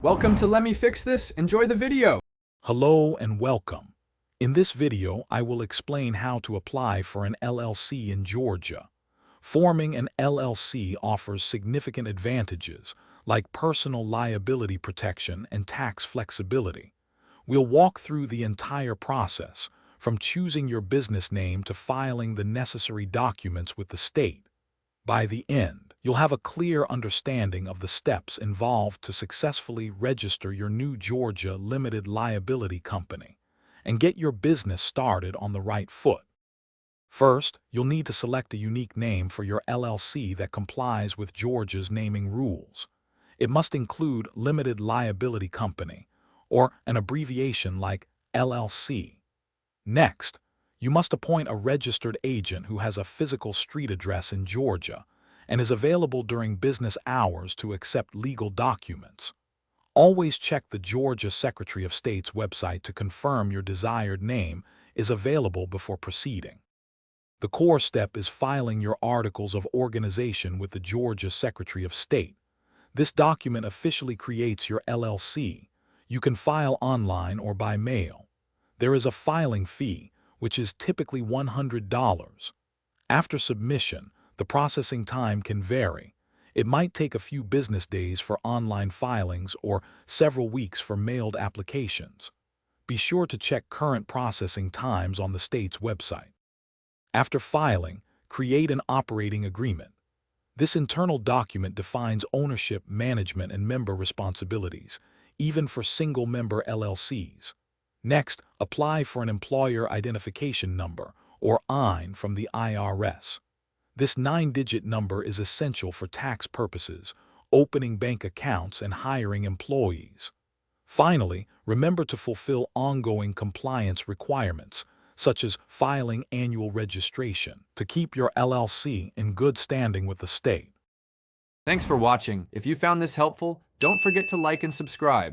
Welcome to Let Me Fix This. Enjoy the video. Hello and welcome. In this video, I will explain how to apply for an LLC in Georgia. Forming an LLC offers significant advantages like personal liability protection and tax flexibility. We'll walk through the entire process, from choosing your business name to filing the necessary documents with the state. By the end, you'll have a clear understanding of the steps involved to successfully register your new Georgia Limited Liability Company and get your business started on the right foot. First, you'll need to select a unique name for your LLC that complies with Georgia's naming rules. It must include Limited Liability Company, or an abbreviation like LLC. Next, you must appoint a registered agent who has a physical street address in Georgia and is available during business hours to accept legal documents. Always check the Georgia Secretary of State's website to confirm your desired name is available before proceeding. The core step is filing your articles of organization with the Georgia Secretary of State. This document officially creates your LLC. You can file online or by mail. There is a filing fee, which is typically $100. After submission, the processing time can vary. It might take a few business days for online filings or several weeks for mailed applications. Be sure to check current processing times on the state's website. After filing, create an operating agreement. This internal document defines ownership, management, and member responsibilities, even for single-member LLCs. Next, apply for an employer identification number, or EIN, from the IRS. This 9-digit number is essential for tax purposes, opening bank accounts, and hiring employees. Finally, remember to fulfill ongoing compliance requirements, such as filing annual registration, to keep your LLC in good standing with the state. Thanks for watching. If you found this helpful, don't forget to like and subscribe.